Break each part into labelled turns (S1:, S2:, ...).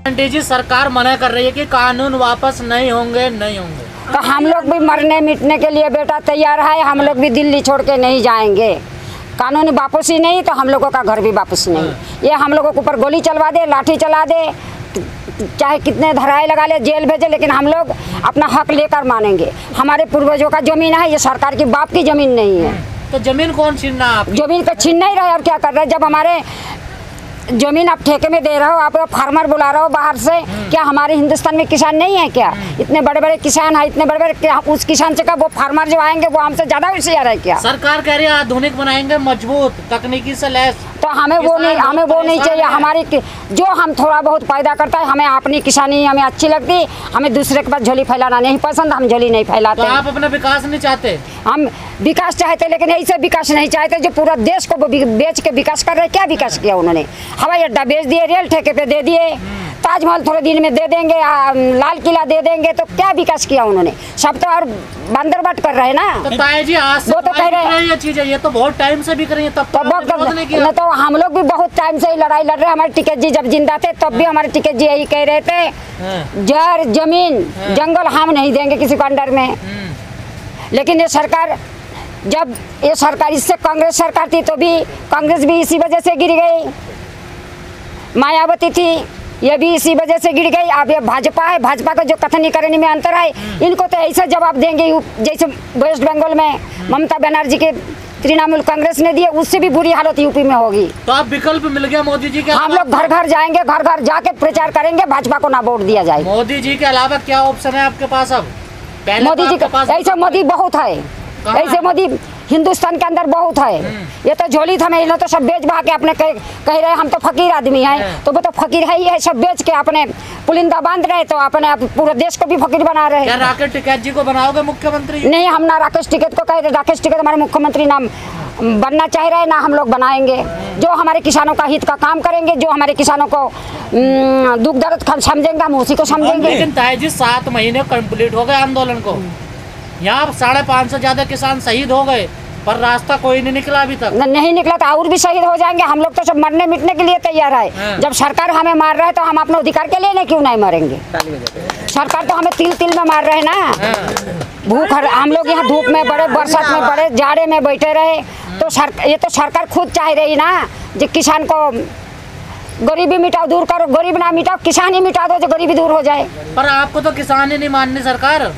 S1: Aunty जी, सरकार मना कर रही है कि कानून वापस नहीं होंगे।
S2: तो हम लोग भी मरने मिटने के लिए बेटा तैयार है। हम लोग भी दिल्ली छोड़ के नहीं जाएंगे। कानून वापस ही नहीं तो हम लोगों का घर भी वापस नहीं। ये हम लोगों के ऊपर गोली चलवा दे, लाठी चला दे, चाहे कितने धराए लगा ले, जेल भेजे, लेकिन हम लोग अपना हक लेकर मानेंगे। हमारे पूर्वजों का जमीन है, ये सरकार की बाप की जमीन नहीं है।
S1: तो जमीन कौन छीन रहा है?
S2: जमीन तो छीन नहीं रहे और क्या कर रहे हैं? जब हमारे जमीन आप ठेके में दे रहे हो, आप फार्मर बुला रहे हो बाहर से, क्या हमारे हिंदुस्तान में किसान नहीं है क्या? इतने बड़े बड़े किसान है, इतने बड़े बड़े, उस किसान से का वो फार्मर जो आएंगे वो हमसे ज्यादा होशियार है क्या?
S1: सरकार कह रही है आधुनिक बनाएंगे, मजबूत तकनीकी से लैस।
S2: तो हमें वो नहीं चाहिए। हमारी जो हम थोड़ा बहुत पैदा करता है, हमें अपनी किसानी हमें अच्छी लगती। हमें दूसरे के पास झोली फैलाना नहीं पसंद, हम झोली नहीं फैलाते।
S1: तो आप अपना विकास नहीं चाहते? हम
S2: विकास चाहते, लेकिन ऐसे विकास नहीं चाहते जो पूरा देश को बेच के विकास कर रहे। क्या विकास किया उन्होंने? हवाई अड्डा बेच दिए, रेल ठेके पे दे दिए, ताजमहल थोड़े दिन में दे देंगे, लाल किला दे देंगे। तो क्या विकास किया उन्होंने? सब तो और बंदर बाट कर रहे हैं ना।
S1: तो ताई जी, आज
S2: वो तो कह रहे हैं
S1: ये चीजें, ये तो बहुत टाइम से बिक रही है। तब
S2: तो हम लोग भी बहुत टाइम से ही लड़ाई लड़ रहे हैं। हमारे टिकैत जी जब जिंदा थे तब भी हमारे टिकैत जी यही कह रहे थे, जड़ जमीन जंगल हम नहीं देंगे किसी को अंडर में। लेकिन ये सरकार, जब ये सरकार, इससे कांग्रेस सरकार थी तो भी कांग्रेस भी इसी वजह से गिर गई। मायावती थी, ये भी इसी वजह से गिर गई। अब ये भाजपा है, भाजपा का जो कथनी करने में अंतर है, इनको तो ऐसा जवाब देंगे जैसे वेस्ट बंगाल में ममता बनर्जी के तृणमूल कांग्रेस ने दिए, उससे भी बुरी हालत यूपी में होगी।
S1: तो आप विकल्प मिल गया मोदी जी के?
S2: हम लोग घर घर जाएंगे, घर घर जाके प्रचार करेंगे, भाजपा को ना वोट दिया जाए।
S1: मोदी जी के अलावा क्या ऑप्शन है आपके पास? अब
S2: मोदी जी के पास ऐसे मोदी बहुत है, ऐसे मोदी हिंदुस्तान के अंदर बहुत है। ये तो झोली था में तो सब बेच बहा के अपने कह रहे हम तो फकीर आदमी हैं, तो वो तो फकीर है ही है। सब बेच के अपने पुलिंदा बांध रहे, तो अपने पूरे देश को भी फकीर बना रहे हैं।
S1: राकेश टिकैत जी को बनाओगे मुख्यमंत्री?
S2: नहीं, हम ना राकेश टिकैत को कह रहे। राकेश टिकैत हमारे मुख्यमंत्री नाम बनना चाह रहे हैं ना। हम लोग बनाएंगे जो हमारे किसानों का हित का काम करेंगे, जो हमारे किसानों को दुख दर्द समझेंगे, हम उसी को समझेंगे।
S1: लेकिन ताई जी, 7 महीने कंप्लीट हो गए आंदोलन को, यहाँ 550 से ज्यादा किसान शहीद हो गए, पर रास्ता कोई नहीं निकला अभी तक। नहीं
S2: निकला तो और भी शहीद हो जाएंगे। हम लोग तो सब मरने मिटने के लिए तैयार है। जब सरकार हमें मार रहा है तो हम अपने अधिकार के लिए क्यों नहीं मरेंगे? सरकार तो हमें तिल तिल में मार रहे हैं ना। भूख, हम लोग यहाँ धूप में बड़े, बरसात में बड़े, जाड़े में बैठे रहे, तो ये तो सरकार खुद चाह रही ना जो किसान को गरीबी मिटाओ, दूर करो। गरीब ना मिटाओ, किसान ही मिटा दो जो गरीबी दूर हो जाए।
S1: पर आपको तो किसान ही नहीं माननी सरकार,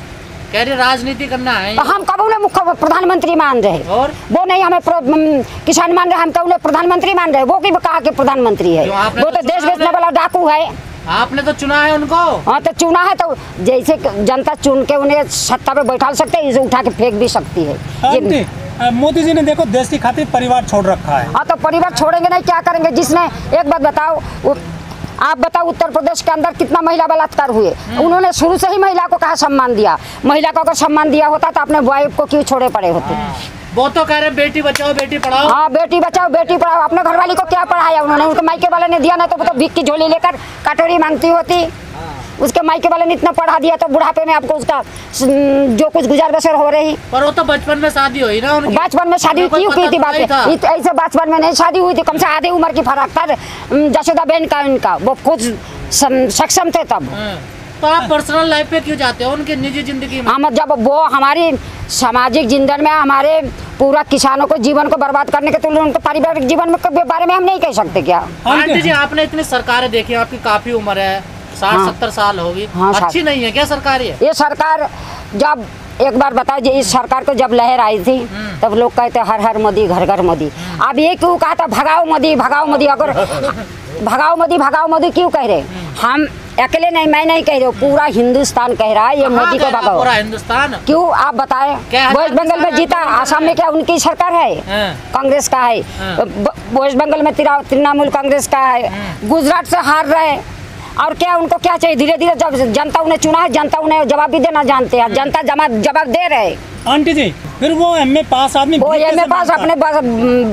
S1: कह रही राजनीति करना है।
S2: तो हम कब उन्हें मुख्य प्रधानमंत्री मान रहे, और वो नहीं हमें किसान मान रहे, हम कब उन्हें प्रधानमंत्री मान रहे। वो की कहा कि प्रधानमंत्री है? वो तो देश बेचने वाला डाकू है।
S1: आपने तो चुना है उनको।
S2: हाँ, तो चुना है तो जैसे जनता चुन के उन्हें सत्ता पे बैठा सकते है, इसे उठा के फेंक भी सकती है।
S3: मोदी जी ने देखो देश की खातिर परिवार छोड़ रखा है।
S2: हाँ, तो परिवार छोड़ेंगे नहीं, क्या करेंगे? जिसने, एक बात बताओ, आप बताओ उत्तर प्रदेश के अंदर कितना महिला बलात्कार हुए? उन्होंने शुरू से ही महिला को कहा सम्मान दिया। महिला को अगर सम्मान दिया होता तो अपने वाइफ को क्यों छोड़े पड़े होते?
S1: वो तो कह रहे बेटी बचाओ बेटी पढ़ाओ।
S2: हाँ, बेटी बचाओ बेटी पढ़ाओ। अपने घरवाली को क्या पढ़ाया उन्होंने? उनके मायके वाले ने दिया ना, तो वो तो भीख की झोली लेकर कटोरी मांगती होती। उसके मायके वाले ने इतना पढ़ा दिया तो बुढ़ापे में आपको उसका जो कुछ गुजार बसर हो रही।
S1: पर वो तो बचपन में शादी हुई ना उनकी।
S2: बचपन में शादी क्यों की थी? बात ऐसे बचपन में नहीं शादी हुई थी, कम से आधी उम्र की फर्क था जशोदा बहन का इनका। वो कुछ सक्षम थे तब।
S1: तो आप पर्सनल लाइफ पे क्यों जाते हो, उनके निजी जिंदगी में?
S2: हम जब वो हमारी सामाजिक जिंदगी में हमारे पूरा किसानों को जीवन को बर्बाद करने के तुलना उनके पारिवारिक जीवन में बारे में हम नहीं कह सकते क्या?
S1: आंटी जी, आपने इतनी सरकारें देखी, आपकी काफी उम्र है, 60-70 साल होगी। अच्छी नहीं है क्या सरकार? ये
S2: सरकार, जब एक बार बताओ जी, इस सरकार को जब लहर आई थी तब लोग कहते हर हर मोदी, घर घर मोदी। अब ये क्यों कहा था भगाओ मोदी, भगाओ मोदी? अगर भगाओ मोदी, भगाओ मोदी क्यों कह रहे? हम अकेले नहीं, मैं नहीं कह रही हूँ, पूरा हिंदुस्तान कह रहा है ये मोदी को भगाओ।
S1: पूरा हिंदुस्तान क्यों?
S2: आप बताएं। वेस्ट बंगाल में जीता, आसाम में क्या उनकी सरकार है? कांग्रेस का है। वेस्ट बंगाल में तृणमूल कांग्रेस का है। गुजरात से हार रहे, और क्या उनको क्या चाहिए? धीरे धीरे जब जनता उन्हें चुना है, जनता उन्हें जवाब भी देना जानते हैं। जनता जवाब दे रहे।
S3: आंटी जी, फिर वो एमए पास आदमी,
S2: वो एमए पास अपने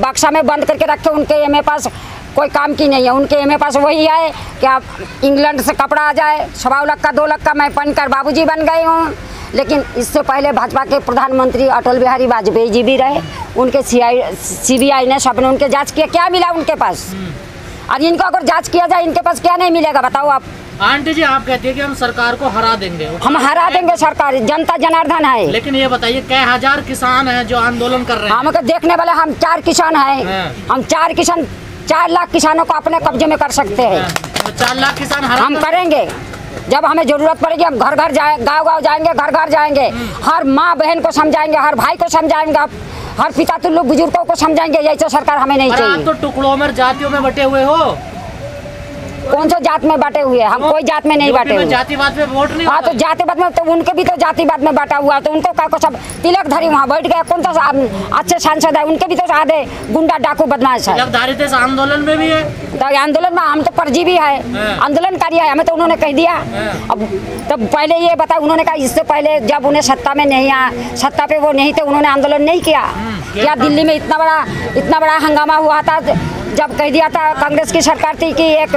S2: बक्सा में बंद करके रखे। उनके एमए पास कोई काम की नहीं है। उनके एमए पास वही है कि आप इंग्लैंड से कपड़ा आ जाए, 1.25 लाख का 2 लाख का मैं पहनकर बाबूजी बन गई हूँ। लेकिन इससे पहले भाजपा के प्रधानमंत्री अटल बिहारी वाजपेयी जी भी रहे। उनके CBI ने सबने उनके जांच किया, क्या मिला उनके पास? और इनको अगर जांच किया जाए, इनके पास क्या नहीं मिलेगा बताओ आप?
S1: आंटी जी आप कहती है कि हम सरकार को हरा देंगे,
S2: हम हरा देंगे सरकार, जनता जनार्दन है।
S1: लेकिन ये बताइए कई हजार किसान हैं जो आंदोलन कर रहे हैं।
S2: हमको देखने वाले हम 4 किसान हैं, हम 4 लाख किसानों को अपने कब्जे में कर सकते हैं।
S1: तो 4 लाख किसान हरा
S2: हम करेंगे, जब हमें जरूरत पड़ेगी हम घर घर जाए, गाँव जाएंगे, घर घर जाएंगे, हर माँ बहन को समझाएंगे, हर भाई को समझाएंगे, हर पिता तुल्य बुजुर्गों को समझाएंगे। ऐसा सरकार हमें नहीं चाहिए।
S1: आप तो टुकड़ों में जातियों में बटे हुए हो।
S2: कौन सा जात में बांटे हुए? हम कोई जात में नहीं बांटे हुए।
S1: जातिवाद में वोट नहीं।
S2: हाँ तो जातिवाद में तो उनके भी तो जातिवाद में बांटा हुआ, तो उनको क्या को सब तिलकधारी वहाँ बैठ गए। कौन सा अच्छे सांसद है, उनके भी तो आधे गुंडा डाकू बदमाश है।
S1: तिलकधारी तो आंदोलन में भी है।
S2: तो आंदोलन में हम तो परजीवी है, आंदोलनकारी है, हमें तो उन्होंने कह दिया। अब तब पहले ये बता, उन्होंने कहा इससे पहले जब उन्हें सत्ता में नहीं आया, सत्ता पे वो नहीं थे, उन्होंने आंदोलन नहीं किया क्या? दिल्ली में इतना बड़ा हंगामा हुआ था जब कह दिया था कांग्रेस की सरकार थी कि एक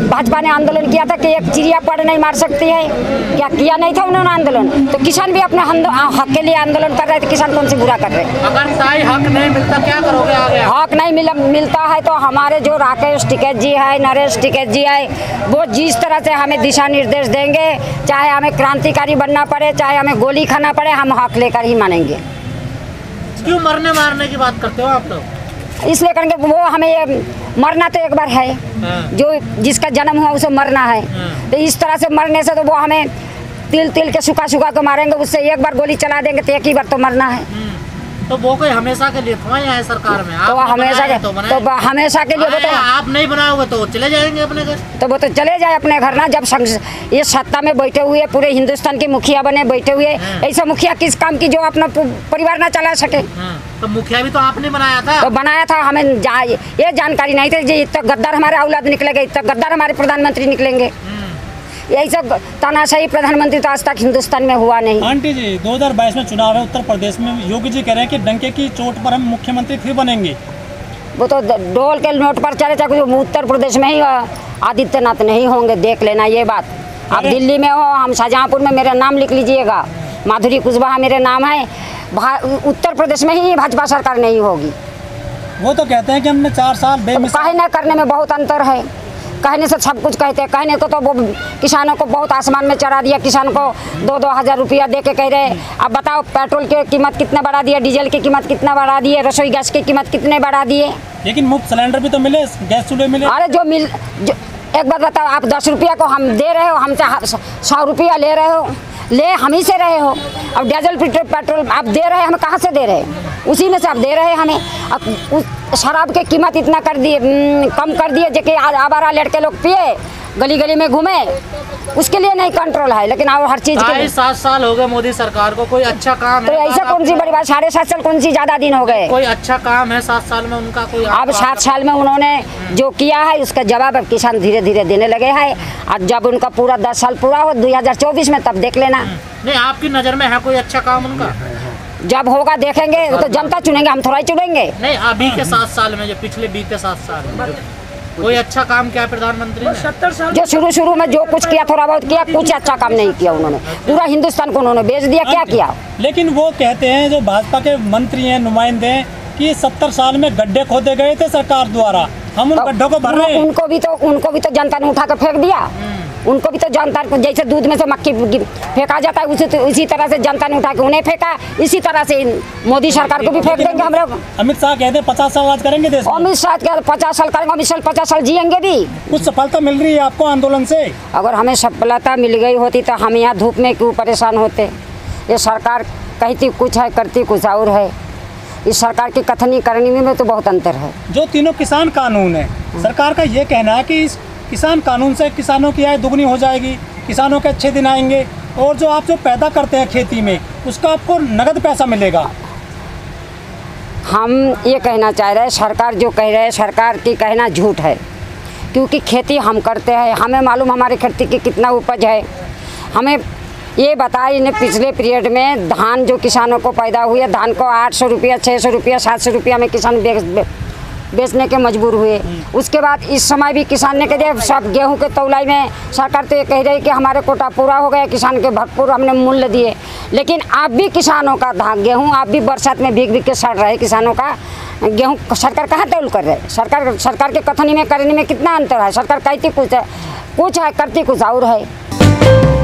S2: भाजपा ने आंदोलन किया था कि एक चिड़िया पड़ नहीं मार सकती है, क्या किया नहीं था उन्होंने आंदोलन? तो किसान भी अपने हक के लिए आंदोलन कर रहे थे। किसान कौन सी बुरा कर रहे?
S1: अगर ताई हक नहीं मिलता क्या करोगे आगे?
S2: हक नहीं मिलता है तो हमारे जो राकेश टिकैत जी है, नरेश टिकैत जी है, वो जिस तरह से हमें दिशा निर्देश देंगे, चाहे हमें क्रांतिकारी बनना पड़े, चाहे हमें गोली खाना पड़े, हम हक लेकर ही मानेंगे।
S1: क्यों मरने मारने की बात करते हो आप? तो
S2: इसलिए करेंगे, वो हमें मरना तो एक बार है, जो जिसका जन्म हुआ उसे मरना है। तो इस तरह से मरने से तो वो हमें तिल तिल के सुखा के मारेंगे, उससे एक बार गोली चला देंगे तो एक ही बार तो मरना है।
S1: तो वो कोई हमेशा के लिए थोड़ा है सरकार में।
S2: तो हमेशा के हमेशा के लिए वो तो
S1: आप नहीं बनाओगे तो चले जाएंगे अपने घर। तो
S2: वो तो चले जाए अपने घर ना। जब ये सत्ता में बैठे हुए पूरे हिंदुस्तान के मुखिया बने बैठे हुए, ऐसा मुखिया किस काम की जो अपना परिवार ना चला सके?
S1: तो मुखिया भी तो आपने बनाया था।
S2: तो बनाया था, हमें ये जानकारी नहीं थी जी इतना गद्दार हमारे औलाद निकलेंगे, इतना गद्दार हमारे प्रधानमंत्री निकलेंगे। यही सब तानाशाही प्रधानमंत्री तो आज तक हिंदुस्तान में हुआ नहीं।
S3: आंटी जी 2022 में चुनाव है उत्तर प्रदेश में, योगी जी कह रहे हैं कि डंके की चोट पर हम मुख्यमंत्री फिर बनेंगे।
S2: वो तो डोल के नोट पर चले, चाहे उत्तर प्रदेश में ही आदित्यनाथ नहीं होंगे, देख लेना ये बात। आप दिल्ली में हो, हम शाहजहाँपुर में, मेरा नाम लिख लीजिएगा, माधुरी कुशवाहा मेरे नाम है। उत्तर प्रदेश में ही भाजपा सरकार नहीं होगी। वो
S3: तो कहते हैं कि हमने 4 साल
S2: काहे न करने में बहुत अंतर है। कहने से सब कुछ कहते हैं, कहने को तो वो किसानों को बहुत आसमान में चढ़ा दिया। किसान को 2-2 हज़ार रुपया दे के कह रहे। अब बताओ पेट्रोल की कीमत कितना बढ़ा दिया, डीजल की कीमत कितना बढ़ा दिए, रसोई गैस की कीमत कितने बढ़ा दिए।
S3: लेकिन मुफ्त सिलेंडर भी तो मिले, गैस चूल्हे मिले।
S2: अरे जो एक बात बताओ, आप 10 रुपया को हम दे रहे हो, हमसे 100 रुपया ले रहे हो, ले हम ही से रहे हो। अब डीजल पेट्रोल आप दे रहे हैं, हम कहाँ से दे रहे हैं? उसी में से आप दे रहे हैं हमें। अब शराब की कीमत इतना कर दिए, कम कर दिए, जो कि आवारा लड़के लोग पिए, गली गली में घूमे, उसके लिए नहीं कंट्रोल है। लेकिन और हर चीज़ के
S1: 7 साल हो गए मोदी सरकार को, कोई अच्छा काम
S2: तो
S1: है?
S2: ऐसा कौन सी बड़ी बात, 7.5 साल कौन सी ज़्यादा दिन हो गए?
S1: कोई अच्छा काम है 7 साल में उनका? कोई
S2: अब 7 साल में उन्होंने जो किया है उसका जवाब अब किसान धीरे धीरे देने लगे हैं। और जब उनका पूरा 10 साल पूरा हो 2024 में, तब देख लेना।
S1: नहीं, आपकी नज़र में है कोई अच्छा काम उनका?
S2: जब होगा देखेंगे, तो जनता चुनेंगे, हम थोड़ा ही चुनेंगे।
S1: नहीं, अभी के 7 साल में, जो पिछले बीते 7 साल में कोई अच्छा काम किया प्रधानमंत्री ने?
S2: 70 साल जो शुरू में जो कुछ किया, थोड़ा बहुत किया, कुछ अच्छा काम नहीं किया उन्होंने। पूरा हिंदुस्तान को उन्होंने बेच दिया। क्या किया?
S3: लेकिन वो कहते हैं जो भाजपा के मंत्री हैं, नुमाइंदे हैं, कि 70 साल में गड्ढे खोदे गए थे सरकार द्वारा, हम उन गड्ढों को भर रहे हैं।
S2: उनको भी तो जनता ने उठा कर फेंक दिया। उनको भी तो जनता को, जैसे दूध में से मक्खी फेंका जाता है, उसी तरह से जनता ने उठा के उन्हें फेंका। इसी तरह से मोदी सरकार को भी फेंक देंगे हम लोग।
S3: अमित शाह कहते हैं 50 साल राज करेंगे देश में।
S2: अमित शाह 50 साल करेंगे, अमित शाह 50 साल जिएंगे भी।
S3: कुछ सफलता मिल रही है आपको आंदोलन से?
S2: अगर हमें सफलता मिल गई होती तो हम यहाँ धूप में क्यों परेशान होते? ये सरकार कहती कुछ है, करती कुछ और है। इस सरकार की कथनी करनी में तो बहुत अंतर है।
S3: जो तीनों किसान कानून है, सरकार का ये कहना है कि इस किसान कानून से किसानों की आय दुगनी हो जाएगी, किसानों के अच्छे दिन आएंगे, और जो आप जो पैदा करते हैं खेती में उसका आपको नगद पैसा मिलेगा।
S2: हम ये कहना चाह रहे हैं, सरकार जो कह रहे हैं, सरकार की कहना झूठ है। क्योंकि खेती हम करते हैं, हमें मालूम हमारी खेती की कितना उपज है। हमें ये बताया इन्हें पिछले पीरियड में धान जो किसानों को पैदा हुए, धान को 800 रुपया, 600 रुपया, 700 रुपया में किसान बेचने के मजबूर हुए। उसके बाद इस समय भी किसान ने कह दिया, सब गेहूं के तौलाई में सरकार तो ये कह रही कि हमारे कोटा पूरा हो गया, किसान के भरपूर हमने मूल्य दिए। लेकिन आप भी किसानों का गेहूं आप भी बरसात में भीग भीग के सड़ रहे किसानों का गेहूं। सरकार कहाँ तौल कर रहे? सरकार के कथनी में करने में कितना अंतर है? सरकार कहती कुछ है, कुछ है करती कुछ और है।